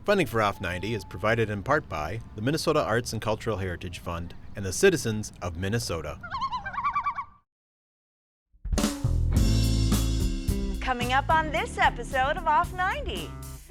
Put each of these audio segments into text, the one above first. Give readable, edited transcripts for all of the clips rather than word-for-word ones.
Funding for Off 90 is provided in part by the Minnesota Arts and Cultural Heritage Fund and the citizens of Minnesota. Coming up on this episode of Off 90,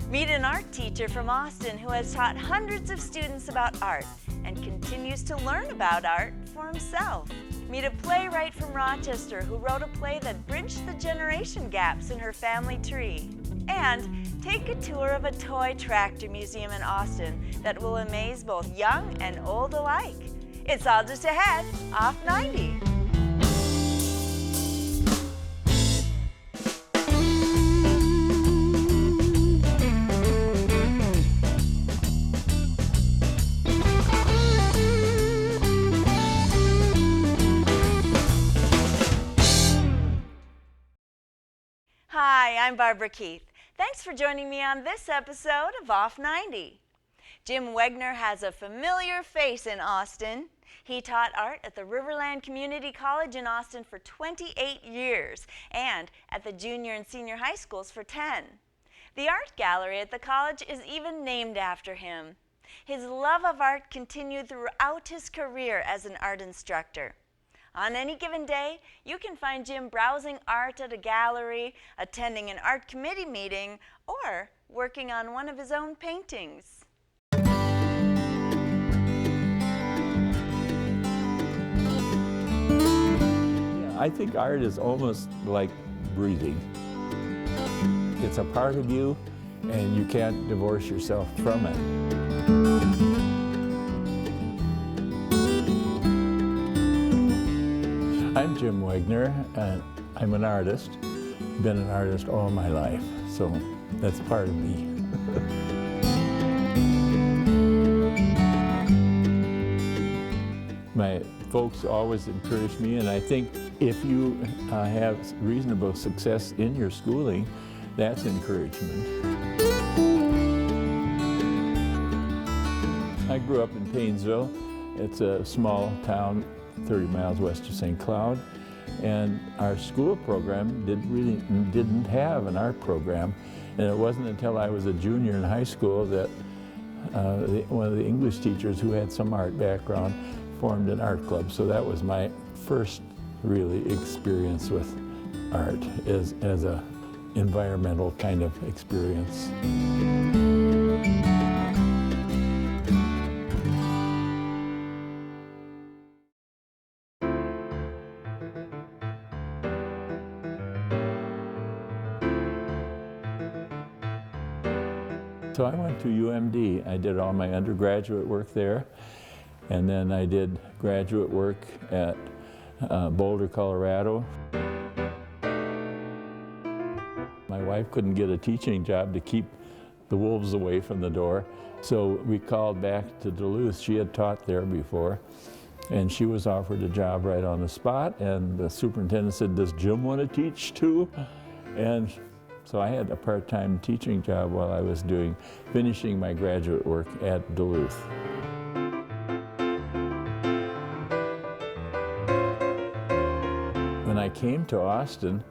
meet an art teacher from Austin who has taught hundreds of students about art and continues to learn about art for himself. Meet a playwright from Rochester who wrote a play that bridged the generation gaps in her family tree. And take a tour of a toy tractor museum in Austin that will amaze both young and old alike. It's all just ahead, Off 90. Hi, I'm Barbara Keith. Thanks for joining me on this episode of Off 90. Jim Wagner has a familiar face in Austin. He taught art at the Riverland Community College in Austin for 28 years and at the junior and senior high schools for 10. The art gallery at the college is even named after him. His love of art continued throughout his career as an art instructor. On any given day, you can find Jim browsing art at a gallery, attending an art committee meeting, or working on one of his own paintings. I think art is almost like breathing. It's a part of you, and you can't divorce yourself from it. I'm Jim Wagner, and I'm an artist. Been an artist all my life, so that's part of me. My folks always encourage me, and I think if you have reasonable success in your schooling, that's encouragement. I grew up in Paynesville. It's a small town 30 miles west of St. Cloud, and our school program didn't have an art program, and it wasn't until I was a junior in high school that one of the English teachers who had some art background formed an art club. So that was my first really experience with art as a environmental kind of experience. So I went to UMD. I did all my undergraduate work there, and then I did graduate work at Boulder, Colorado. My wife couldn't get a teaching job to keep the wolves away from the door, so we called back to Duluth. She had taught there before, and she was offered a job right on the spot, and the superintendent said, "Does Jim want to teach too?" And so I had a part-time teaching job while I was finishing my graduate work at Duluth. When I came to Austin,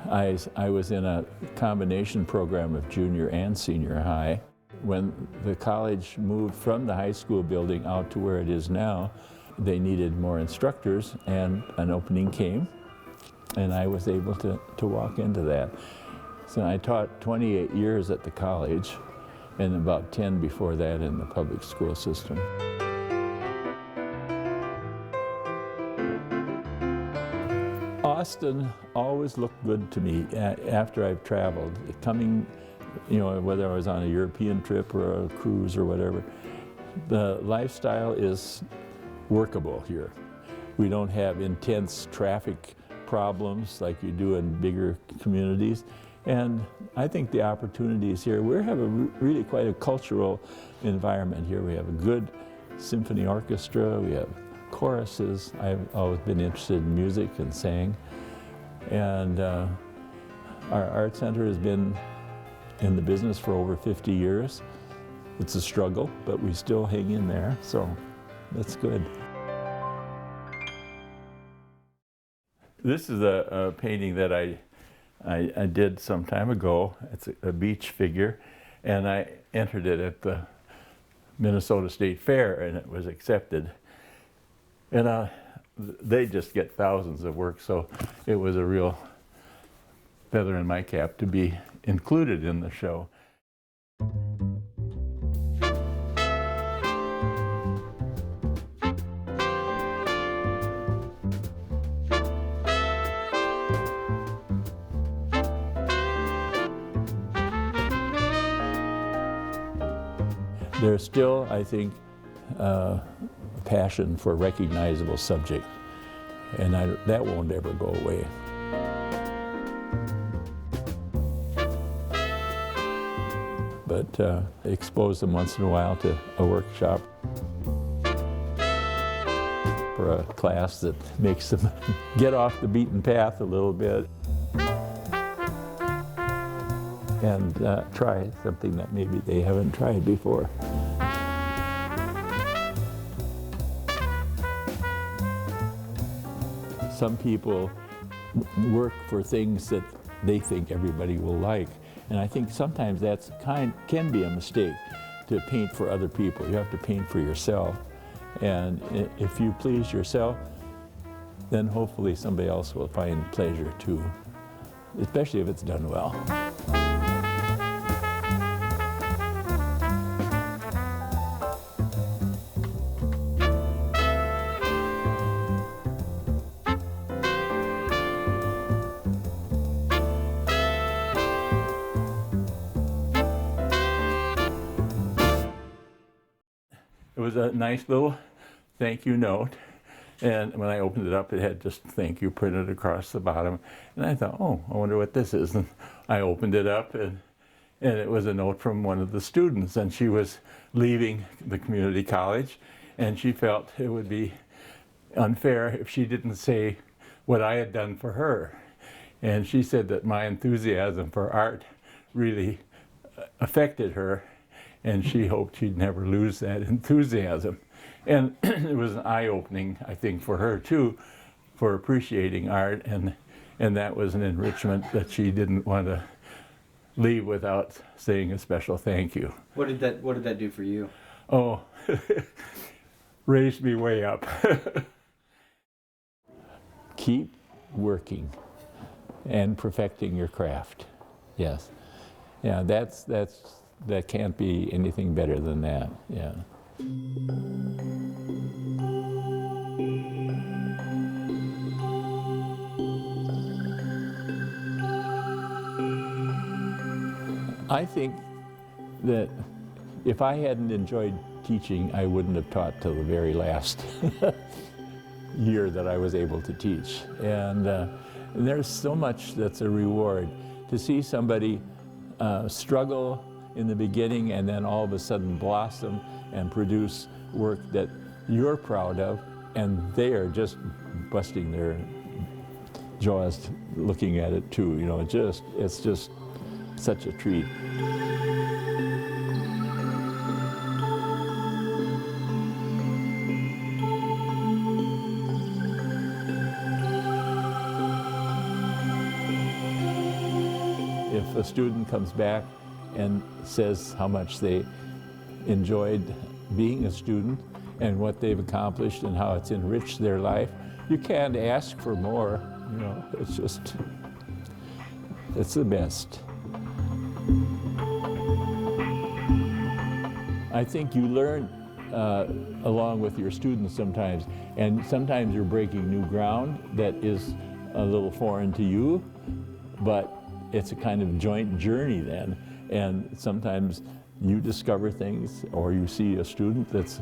I was in a combination program of junior and senior high. When the college moved from the high school building out to where it is now, they needed more instructors, and an opening came, and I was able to walk into that. So I taught 28 years at the college, and about 10 before that in the public school system. Austin always looked good to me after I've traveled. Coming, whether I was on a European trip or a cruise or whatever, the lifestyle is workable here. We don't have intense traffic problems like you do in bigger communities. And I think the opportunities here, we have really quite a cultural environment here. We have a good symphony orchestra, we have choruses. I've always been interested in music and sang. And our art center has been in the business for over 50 years. It's a struggle, but we still hang in there, so that's good. This is a painting that I did some time ago. It's a beach figure, and I entered it at the Minnesota State Fair, and it was accepted. And they just get thousands of work, so it was a real feather in my cap to be included in the show. There's still, I think, a passion for recognizable subject, and that won't ever go away. But expose them once in a while to a workshop for a class that makes them get off the beaten path a little bit and try something that maybe they haven't tried before. Some people work for things that they think everybody will like, and I think sometimes that's can be a mistake to paint for other people. You have to paint for yourself, and if you please yourself, then hopefully somebody else will find pleasure too, especially if it's done well. It was a nice little thank you note, and when I opened it up, it had just thank you printed across the bottom, and I thought, oh, I wonder what this is, and I opened it up, and it was a note from one of the students, and she was leaving the community college, and she felt it would be unfair if she didn't say what I had done for her, and she said that my enthusiasm for art really affected her, and she hoped she'd never lose that enthusiasm. And it was an eye-opening, I think, for her too, for appreciating art, and that was an enrichment that she didn't want to leave without saying a special thank you. What did that do for you? Oh, raised me way up. Keep working and perfecting your craft. Yes. Yeah, that can't be anything better than that. Yeah. I think that if I hadn't enjoyed teaching, I wouldn't have taught till the very last year that I was able to teach. And there's so much that's a reward to see somebody struggle in the beginning and then all of a sudden blossom and produce work that you're proud of, and they are just busting their jaws looking at it too. You know, it's just such a treat. If a student comes back and says how much they enjoyed being a student and what they've accomplished and how it's enriched their life, you can't ask for more. You know, it's the best. I think you learn along with your students sometimes, and sometimes you're breaking new ground that is a little foreign to you, but it's a kind of joint journey then. And sometimes you discover things, or you see a student that's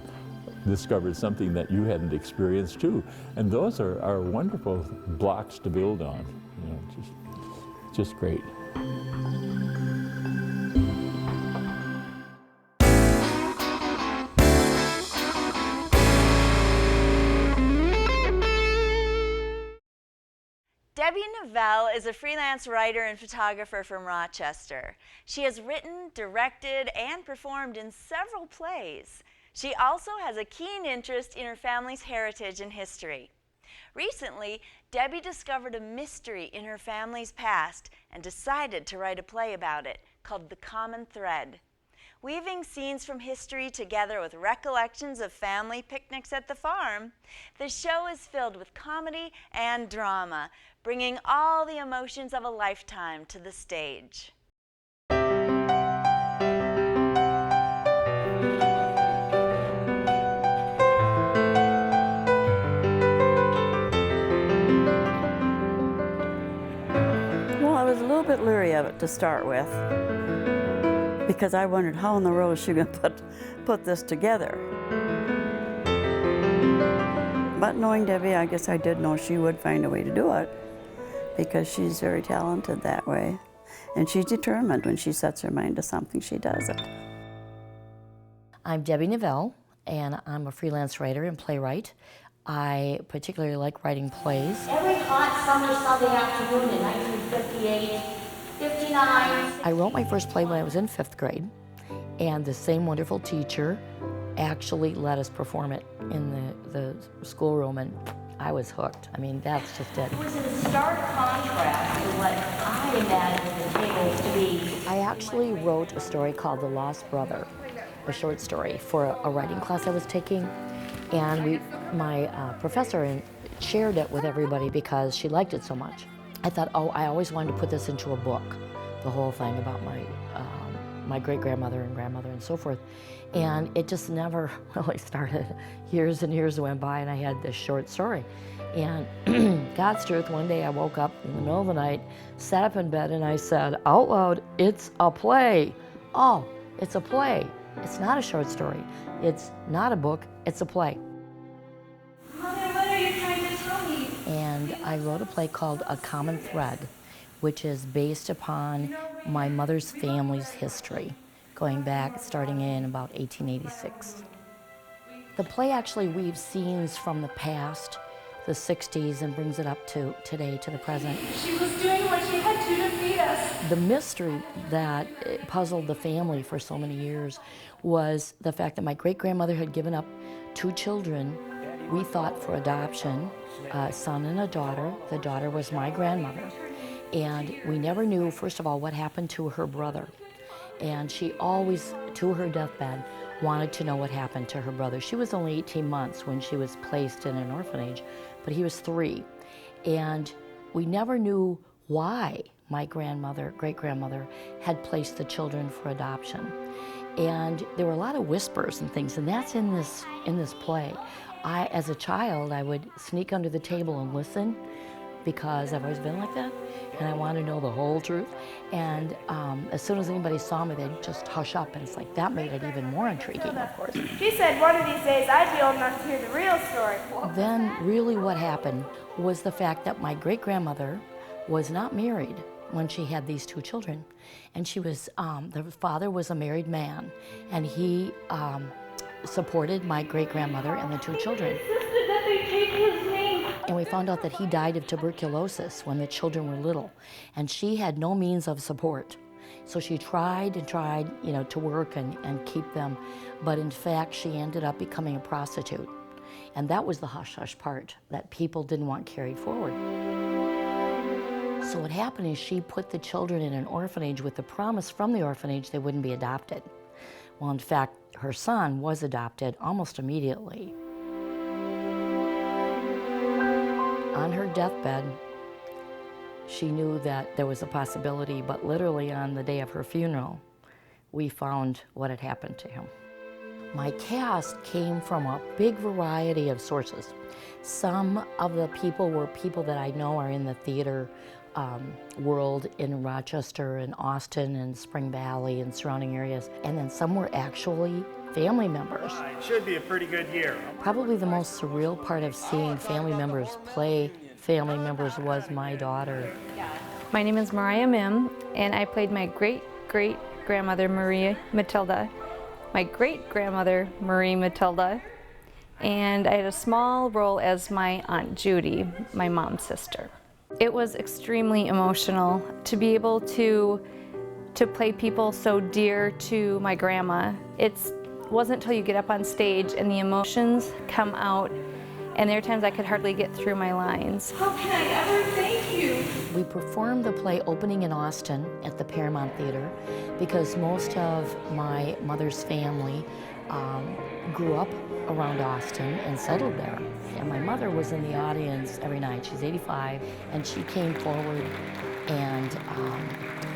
discovered something that you hadn't experienced too. And those are wonderful blocks to build on. You know, just great. Debbie Novelle is a freelance writer and photographer from Rochester. She has written, directed, and performed in several plays. She also has a keen interest in her family's heritage and history. Recently, Debbie discovered a mystery in her family's past and decided to write a play about it called The Common Thread. Weaving scenes from history together with recollections of family picnics at the farm, the show is filled with comedy and drama, bringing all the emotions of a lifetime to the stage. Well, I was a little bit leery of it to start with, because I wondered how in the world is she going to put this together. But knowing Debbie, I guess I did know she would find a way to do it, because she's very talented that way. And she's determined. When she sets her mind to something, she does it. I'm Debbie Novelle, and I'm a freelance writer and playwright. I particularly like writing plays. Every hot summer Sunday afternoon in 1958, 59. I wrote my first play when I was in 5th grade, and the same wonderful teacher actually let us perform it in the schoolroom, and I was hooked. I mean, that's just it. It was in stark contrast to what I imagined the tables to be. I actually wrote a story called The Lost Brother, a short story for a writing class I was taking, and my professor shared it with everybody because she liked it so much. I thought, oh, I always wanted to put this into a book, the whole thing about my great-grandmother and grandmother and so forth. And it just never really started. Years and years went by and I had this short story. And God's truth, one day I woke up in the middle of the night, sat up in bed, and I said out loud, "It's a play." Oh, it's a play. It's not a short story. It's not a book, it's a play. Mother, what are you trying to tell me? And I wrote a play called A Common Thread, which is based upon my mother's family's history, going back, starting in about 1886. The play actually weaves scenes from the past, the 60s, and brings it up to today, to the present. She was doing what she had to feed us. The mystery that puzzled the family for so many years was the fact that my great-grandmother had given up 2 children, we thought for adoption, a son and a daughter. The daughter was my grandmother. And we never knew, first of all, what happened to her brother. And she always, to her deathbed, wanted to know what happened to her brother. She was only 18 months when she was placed in an orphanage, but he was 3. And we never knew why my grandmother, great-grandmother, had placed the children for adoption. And there were a lot of whispers and things, and that's in this play. As a child, I would sneak under the table and listen, because I've always been like that, and I want to know the whole truth. And as soon as anybody saw me, they'd just hush up, and it's like, that made it even more intriguing, of course. She said one of these days I'd be old enough to hear the real story. Then really what happened was the fact that my great-grandmother was not married when she had these 2 children. And she was, the father was a married man, and he supported my great-grandmother and the 2 children. Insisted that they take his name. And we found out that he died of tuberculosis when the children were little, and she had no means of support. So she tried and tried, to work and keep them, but in fact she ended up becoming a prostitute. And that was the hush-hush part that people didn't want carried forward. So what happened is she put the children in an orphanage with the promise from the orphanage they wouldn't be adopted. Well, in fact, her son was adopted almost immediately. On her deathbed, she knew that there was a possibility, but literally on the day of her funeral, we found what had happened to him. My cast came from a big variety of sources. Some of the people were people that I know are in the theater world in Rochester and Austin and Spring Valley and surrounding areas, and then some were actually family members. It should be a pretty good year. Probably the most surreal part of seeing family members play family members was my daughter. My name is Mariah Mim, and I played my great-great-grandmother Maria Matilda, my great-grandmother Marie Matilda, and I had a small role as my Aunt Judy, my mom's sister. It was extremely emotional to be able to play people so dear to my grandma. It wasn't until you get up on stage and the emotions come out and there are times I could hardly get through my lines. How can I ever thank you? We performed the play opening in Austin at the Paramount Theater because most of my mother's family grew up around Austin and settled there. And my mother was in the audience every night. She's 85, and she came forward and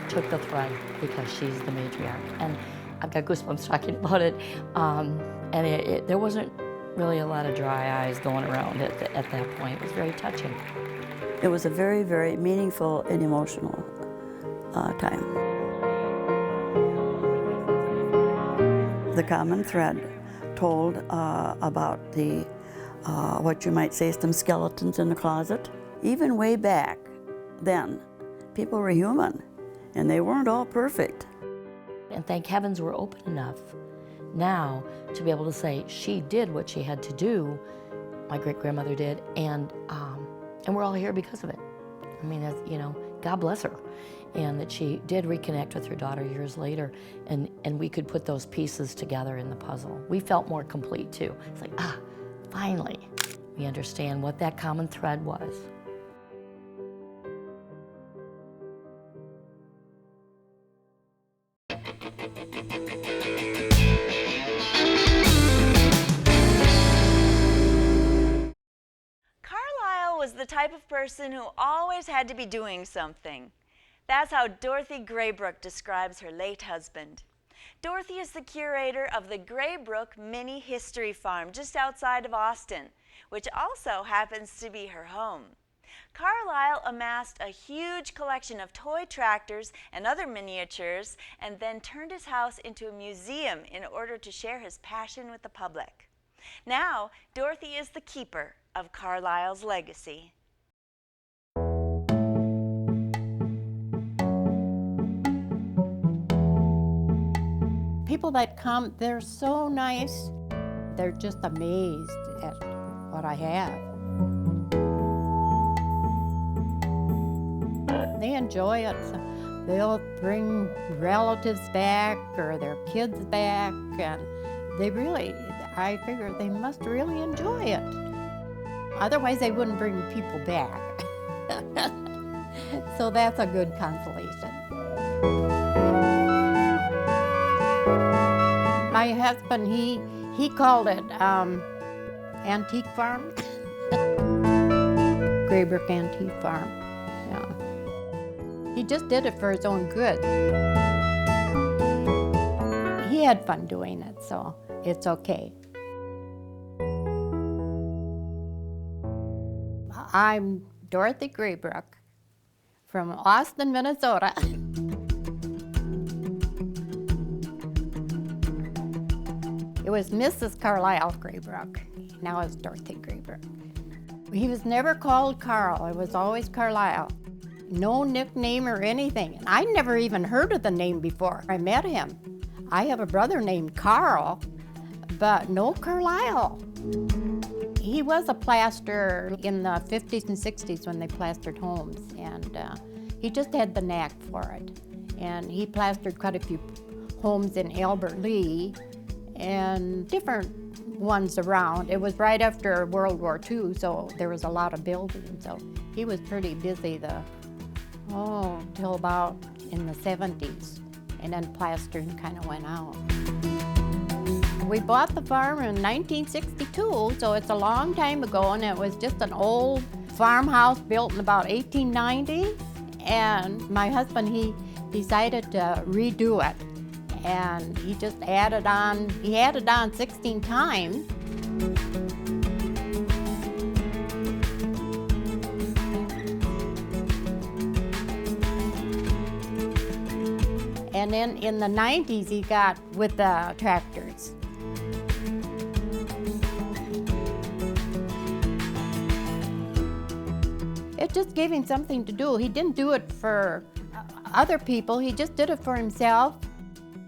took the thread because she's the matriarch. And I've got goosebumps talking about it. And there wasn't really a lot of dry eyes going around at that point. It was very touching. It was a very, very meaningful and emotional time. The common thread told about the, what you might say, some skeletons in the closet. Even way back then, people were human, and they weren't all perfect. And thank heavens we're open enough now to be able to say she did what she had to do, my great-grandmother did, and we're all here because of it. I mean, that's, you know, God bless her. And that she did reconnect with her daughter years later, and we could put those pieces together in the puzzle. We felt more complete too. It's like, finally, we understand what that common thread was. Carlisle was the type of person who always had to be doing something. That's how Dorothy Graybrook describes her late husband. Dorothy is the curator of the Graybrook Mini History Farm just outside of Austin, which also happens to be her home. Carlisle amassed a huge collection of toy tractors and other miniatures, and then turned his house into a museum in order to share his passion with the public. Now, Dorothy is the keeper of Carlisle's legacy. People that come, they're so nice. They're just amazed at what I have. They enjoy it. So they'll bring relatives back or their kids back, and they really, I figure they must really enjoy it. Otherwise, they wouldn't bring people back. So that's a good consolation. My husband, he called it Antique Farm. Graybrook Antique Farm, yeah. He just did it for his own good. He had fun doing it, so it's okay. I'm Dorothy Graybrook from Austin, Minnesota. It was Mrs. Carlisle Graybrook. Now it's Dorothy Graybrook. He was never called Carl. It was always Carlisle. No nickname or anything. And I never even heard of the name before I met him. I have a brother named Carl, but no Carlisle. He was a plasterer in the 50s and 60s when they plastered homes, and he just had the knack for it. And he plastered quite a few homes in Albert Lee and different ones around. It was right after World War II, so there was a lot of building. So he was pretty busy till about in the 70s, and then plastering kind of went out. We bought the farm in 1962, so it's a long time ago, and it was just an old farmhouse built in about 1890. And my husband, he decided to redo it, and he just added on 16 times. And then in the 90s, he got with the tractors. It just gave him something to do. He didn't do it for other people, he just did it for himself.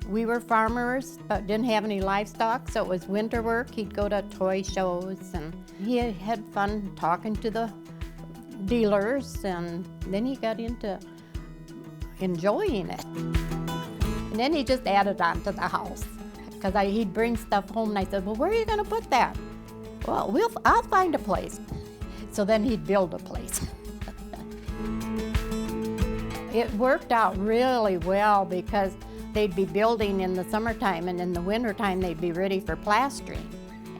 We were farmers, but didn't have any livestock, so it was winter work. He'd go to toy shows, and he had fun talking to the dealers, and then he got into enjoying it. And then he just added on to the house, because he'd bring stuff home, and I said, well, where are you gonna put that? well, I'll find a place. So then he'd build a place. It worked out really well because they'd be building in the summertime, and in the wintertime they'd be ready for plastering.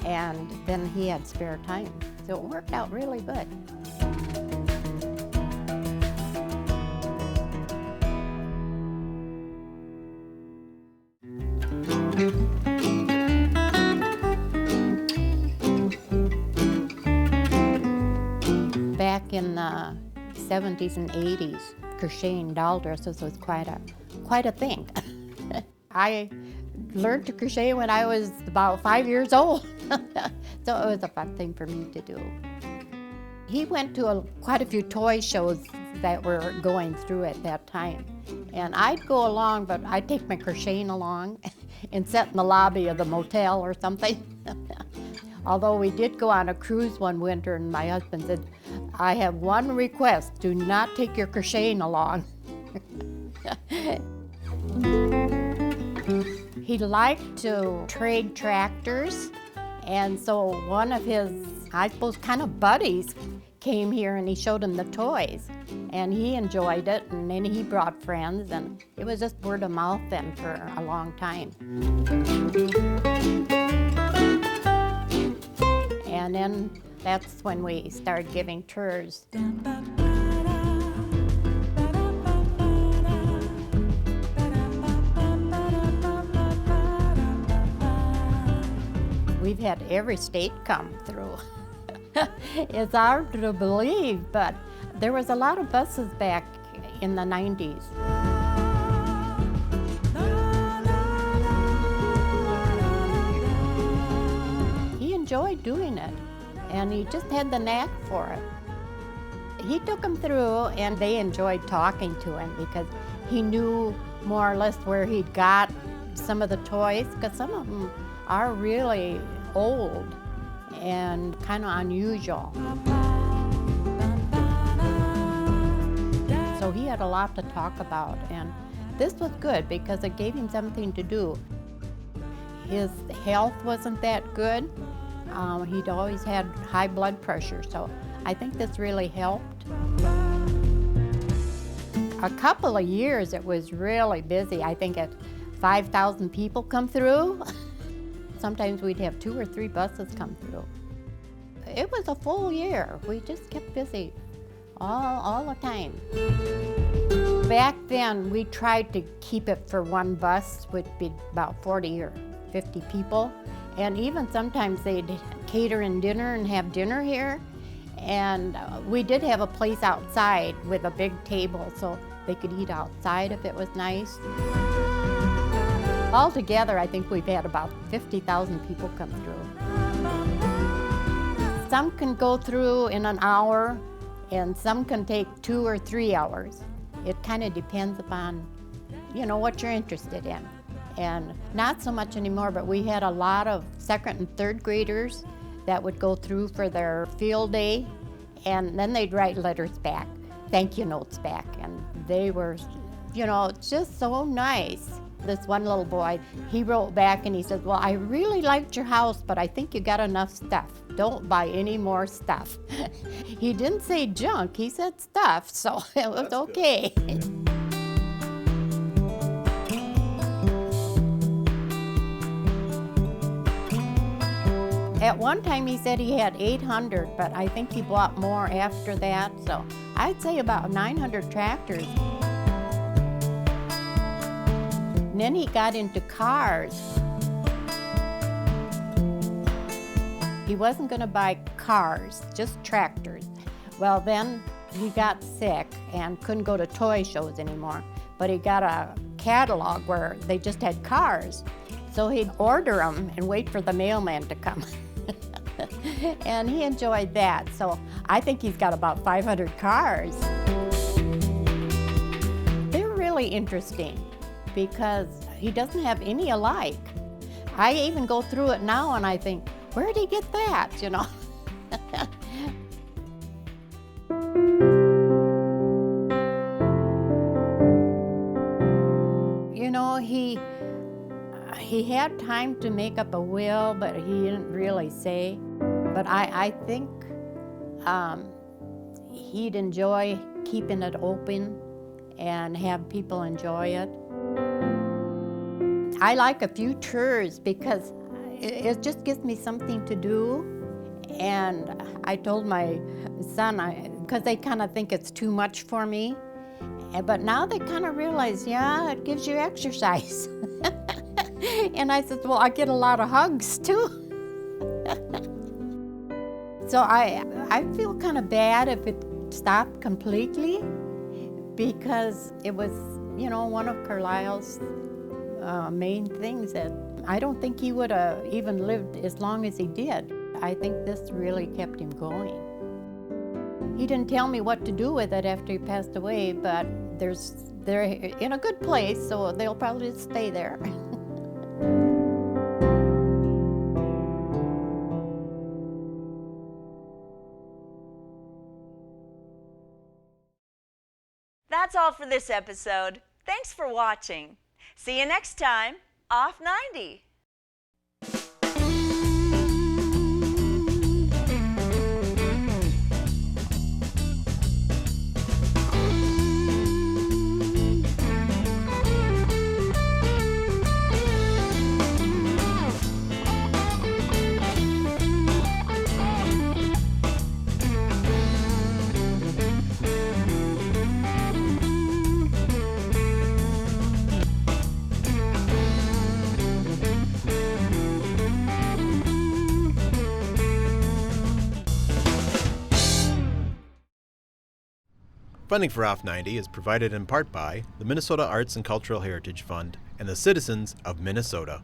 And then he had spare time. So it worked out really good. Back in the 70s and 80s, crocheting doll dresses was quite a thing. I learned to crochet when I was about 5 years old, so it was a fun thing for me to do. He went to quite a few toy shows that were going through at that time, and I'd go along, but I'd take my crocheting along and sit in the lobby of the motel or something. Although we did go on a cruise one winter, and my husband said, I have one request, do not take your crocheting along. He liked to trade tractors, and so one of his, I suppose, kind of buddies came here and he showed him the toys, and he enjoyed it, and then he brought friends, and it was just word of mouth then for a long time. And then that's when we started giving tours. We've had every state come through. It's hard to believe, but there was a lot of buses back in the 90s. He enjoyed doing it, and he just had the knack for it. He took them through, and they enjoyed talking to him because he knew more or less where he'd got some of the toys, because some of them are really old and kind of unusual. So he had a lot to talk about, and this was good because it gave him something to do. His health wasn't that good. He'd always had high blood pressure, so I think this really helped. A couple of years it was really busy. I think 5,000 people come through. Sometimes we'd have 2 or 3 buses come through. It was a full year. We just kept busy all the time. Back then, we tried to keep it for one bus, which would be about 40 or 50 people. And even sometimes they'd cater in dinner and have dinner here. And we did have a place outside with a big table, so they could eat outside if it was nice. Altogether, I think we've had about 50,000 people come through. Some can go through in an hour, and some can take 2 or 3 hours. It kind of depends upon, what you're interested in. And not so much anymore, but we had a lot of 2nd and 3rd graders that would go through for their field day, and then they'd write letters back, thank you notes back, and they were, just so nice. This one little boy, he wrote back and he said, well, I really liked your house, but I think you got enough stuff. Don't buy any more stuff. He didn't say junk, he said stuff, so it was okay. At one time he said he had 800, but I think he bought more after that, so I'd say about 900 tractors. And then he got into cars. He wasn't going to buy cars, just tractors. Well, then he got sick and couldn't go to toy shows anymore, but he got a catalog where they just had cars. So he'd order them and wait for the mailman to come. And he enjoyed that. So I think he's got about 500 cars. They're really interesting because he doesn't have any alike. I even go through it now and I think, where did he get that, He had time to make up a will, but he didn't really say. But I think he'd enjoy keeping it open and have people enjoy it. I like a few tours because it just gives me something to do. And I told my son, because they kind of think it's too much for me, but now they kind of realize, yeah, it gives you exercise. And I said, well, I get a lot of hugs too. So I feel kind of bad if it stopped completely, because it was, you know, one of Carlisle's main things that I don't think he would have even lived as long as he did. I think this really kept him going. He didn't tell me what to do with it after he passed away, but they're in a good place, so they'll probably just stay there. That's all for this episode. Thanks for watching. See you next time, Off 90. Funding for Off 90 is provided in part by the Minnesota Arts and Cultural Heritage Fund and the citizens of Minnesota.